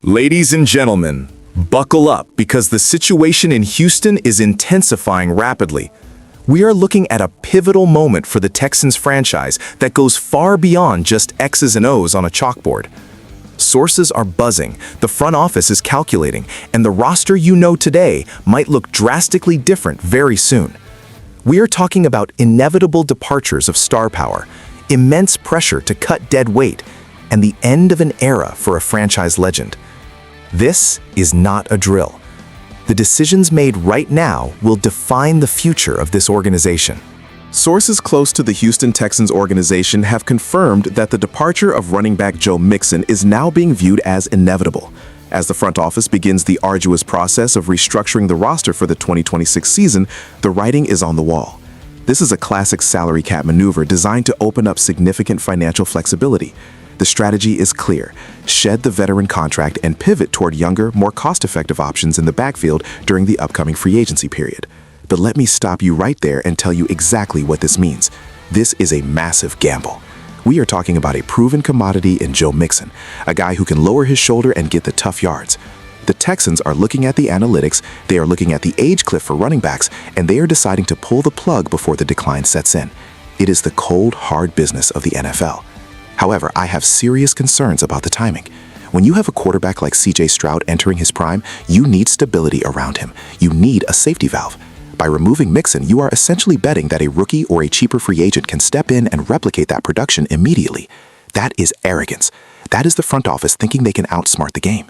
Ladies and gentlemen, buckle up because the situation in Houston is intensifying rapidly. We are looking at a pivotal moment for the Texans franchise that goes far beyond just X's and O's on a chalkboard. Sources are buzzing, the front office is calculating, and the roster you know today might look drastically different very soon. We are talking about inevitable departures of star power, immense pressure to cut dead weight, and the end of an era for a franchise legend. This is not a drill. The decisions made right now will define the future of this organization. Sources close to the Houston Texans organization have confirmed that the departure of running back Joe Mixon is now being viewed as inevitable. As the front office begins the arduous process of restructuring the roster for the 2026 season, the writing is on the wall. This is a classic salary cap maneuver designed to open up significant financial flexibility. The strategy is clear: shed the veteran contract and pivot toward younger, more cost-effective options in the backfield during the upcoming free agency period. But let me stop you right there and tell you exactly what this means. This is a massive gamble. We are talking about a proven commodity in Joe Mixon, a guy who can lower his shoulder and get the tough yards. The Texans are looking at the analytics, they are looking at the age cliff for running backs, and they are deciding to pull the plug before the decline sets in. It is the cold, hard business of the NFL. However, I have serious concerns about the timing. When you have a quarterback like C.J. Stroud entering his prime, you need stability around him. You need a safety valve. By removing Mixon, you are essentially betting that a rookie or a cheaper free agent can step in and replicate that production immediately. That is arrogance. That is the front office thinking they can outsmart the game.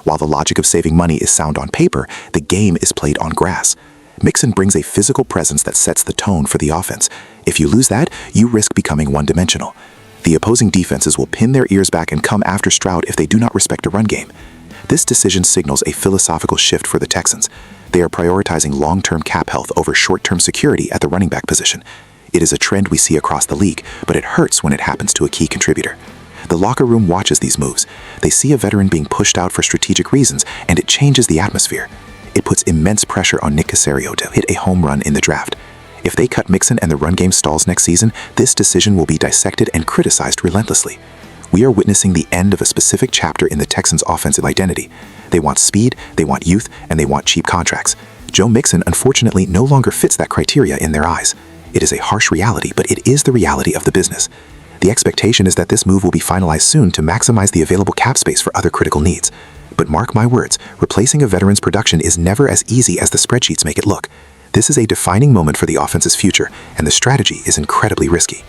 While the logic of saving money is sound on paper, the game is played on grass. Mixon brings a physical presence that sets the tone for the offense. If you lose that, you risk becoming one-dimensional. The opposing defenses will pin their ears back and come after Stroud if they do not respect a run game. This decision signals a philosophical shift for the Texans. They are prioritizing long-term cap health over short-term security at the running back position. It is a trend we see across the league, but it hurts when it happens to a key contributor. The locker room watches these moves. They see a veteran being pushed out for strategic reasons, and it changes the atmosphere. It puts immense pressure on Nick Caserio to hit a home run in the draft. If they cut Mixon and the run game stalls next season, this decision will be dissected and criticized relentlessly. We are witnessing the end of a specific chapter in the Texans' offensive identity. They want speed, they want youth, and they want cheap contracts. Joe Mixon, unfortunately, no longer fits that criteria in their eyes. It is a harsh reality, but it is the reality of the business. The expectation is that this move will be finalized soon to maximize the available cap space for other critical needs. But mark my words, replacing a veteran's production is never as easy as the spreadsheets make it look. This is a defining moment for the offense's future, and the strategy is incredibly risky.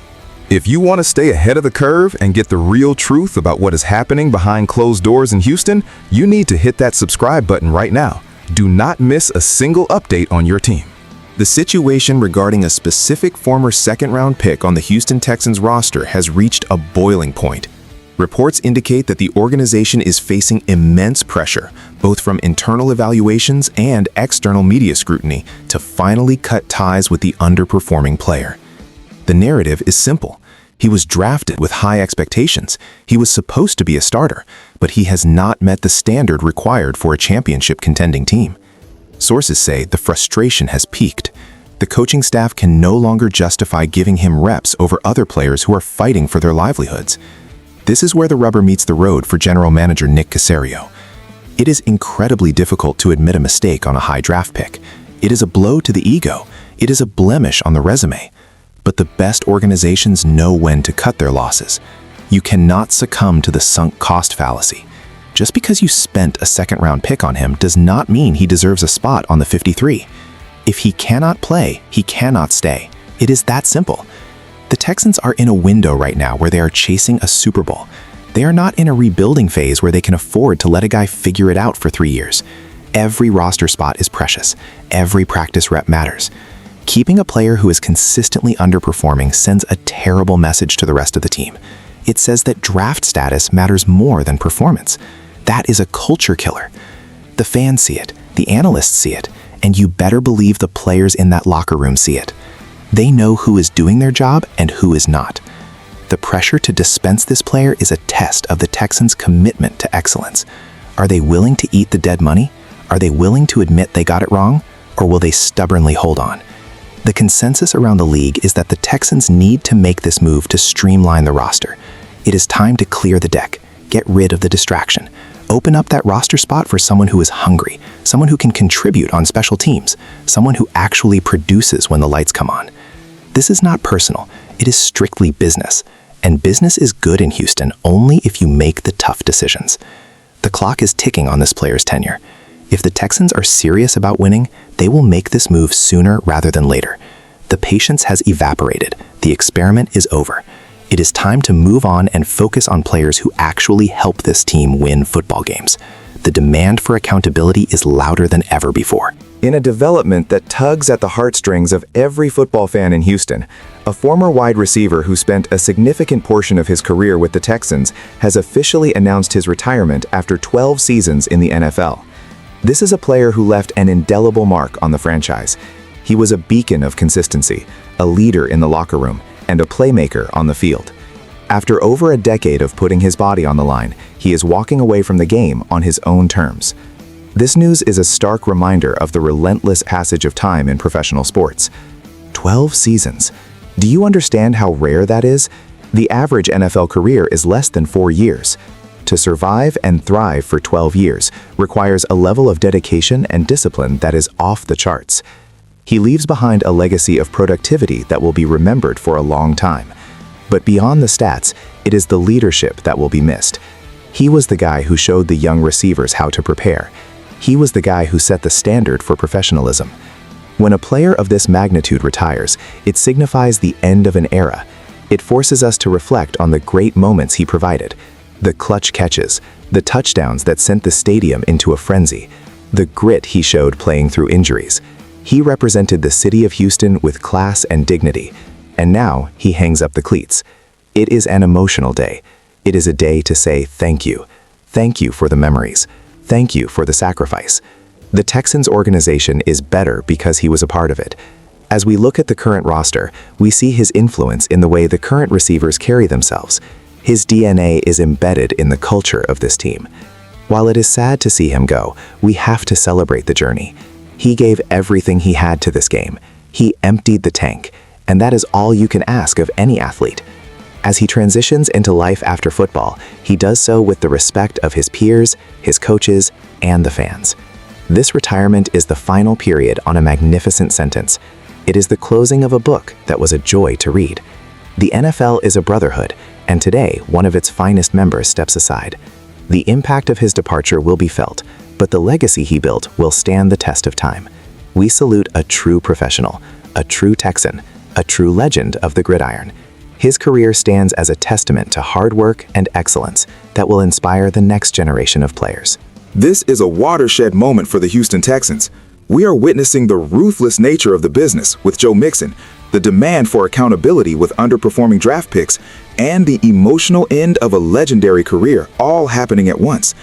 If you want to stay ahead of the curve and get the real truth about what is happening behind closed doors in Houston, you need to hit that subscribe button right now. Do not miss a single update on your team. The situation regarding a specific former second-round pick on the Houston Texans roster has reached a boiling point. Reports indicate that the organization is facing immense pressure, both from internal evaluations and external media scrutiny, to finally cut ties with the underperforming player. The narrative is simple. He was drafted with high expectations. He was supposed to be a starter, but he has not met the standard required for a championship contending team. Sources say the frustration has peaked. The coaching staff can no longer justify giving him reps over other players who are fighting for their livelihoods. This is where the rubber meets the road for general manager Nick Caserio. It is incredibly difficult to admit a mistake on a high draft pick. It is a blow to the ego. It is a blemish on the resume. But the best organizations know when to cut their losses. You cannot succumb to the sunk cost fallacy. Just because you spent a second-round pick on him does not mean he deserves a spot on the 53. If he cannot play, he cannot stay. It is that simple. The Texans are in a window right now where they are chasing a Super Bowl. They are not in a rebuilding phase where they can afford to let a guy figure it out for 3 years. Every roster spot is precious. Every practice rep matters. Keeping a player who is consistently underperforming sends a terrible message to the rest of the team. It says that draft status matters more than performance. That is a culture killer. The fans see it, the analysts see it, and you better believe the players in that locker room see it. They know who is doing their job and who is not. The pressure to dispense this player is a test of the Texans' commitment to excellence. Are they willing to eat the dead money? Are they willing to admit they got it wrong? Or will they stubbornly hold on? The consensus around the league is that the Texans need to make this move to streamline the roster. It is time to clear the deck, get rid of the distraction, open up that roster spot for someone who is hungry, someone who can contribute on special teams, someone who actually produces when the lights come on. This is not personal, it is strictly business. And business is good in Houston only if you make the tough decisions. The clock is ticking on this player's tenure. If the Texans are serious about winning, they will make this move sooner rather than later. The patience has evaporated. The experiment is over. It is time to move on and focus on players who actually help this team win football games. The demand for accountability is louder than ever before. In a development that tugs at the heartstrings of every football fan in Houston, a former wide receiver who spent a significant portion of his career with the Texans has officially announced his retirement after 12 seasons in the NFL. This is a player who left an indelible mark on the franchise. He was a beacon of consistency, a leader in the locker room, and a playmaker on the field. After over a decade of putting his body on the line, he is walking away from the game on his own terms. This news is a stark reminder of the relentless passage of time in professional sports. 12 seasons. Do you understand how rare that is? The average NFL career is less than 4 years. To survive and thrive for 12 years requires a level of dedication and discipline that is off the charts. He leaves behind a legacy of productivity that will be remembered for a long time. But beyond the stats, it is the leadership that will be missed. He was the guy who showed the young receivers how to prepare. He was the guy who set the standard for professionalism. When a player of this magnitude retires, it signifies the end of an era. It forces us to reflect on the great moments he provided. The clutch catches, the touchdowns that sent the stadium into a frenzy, the grit he showed playing through injuries. He represented the city of Houston with class and dignity, and now he hangs up the cleats. It is an emotional day. It is a day to say thank you. Thank you for the memories. Thank you for the sacrifice. The Texans organization is better because he was a part of it. As we look at the current roster, we see his influence in the way the current receivers carry themselves. His DNA is embedded in the culture of this team. While it is sad to see him go, we have to celebrate the journey. He gave everything he had to this game. He emptied the tank, and that is all you can ask of any athlete. As he transitions into life after football, he does so with the respect of his peers, his coaches, and the fans. This retirement is the final period on a magnificent sentence. It is the closing of a book that was a joy to read. The NFL is a brotherhood, and today one of its finest members steps aside. The impact of his departure will be felt, but the legacy he built will stand the test of time. We salute a true professional, a true Texan, a true legend of the gridiron. His career stands as a testament to hard work and excellence that will inspire the next generation of players. This is a watershed moment for the Houston Texans. We are witnessing the ruthless nature of the business with Joe Mixon, the demand for accountability with underperforming draft picks, and the emotional end of a legendary career all happening at once.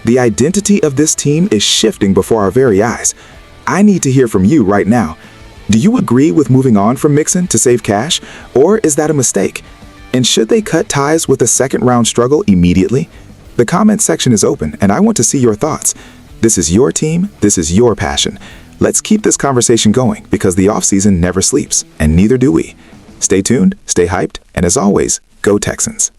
The identity of this team is shifting before our very eyes. I need to hear from you right now. Do you agree with moving on from Mixon to save cash, or is that a mistake? And should they cut ties with a second-round struggle immediately? The comment section is open, and I want to see your thoughts. This is your team, this is your passion. Let's keep this conversation going because the offseason never sleeps, and neither do we. Stay tuned, stay hyped, and as always, go Texans.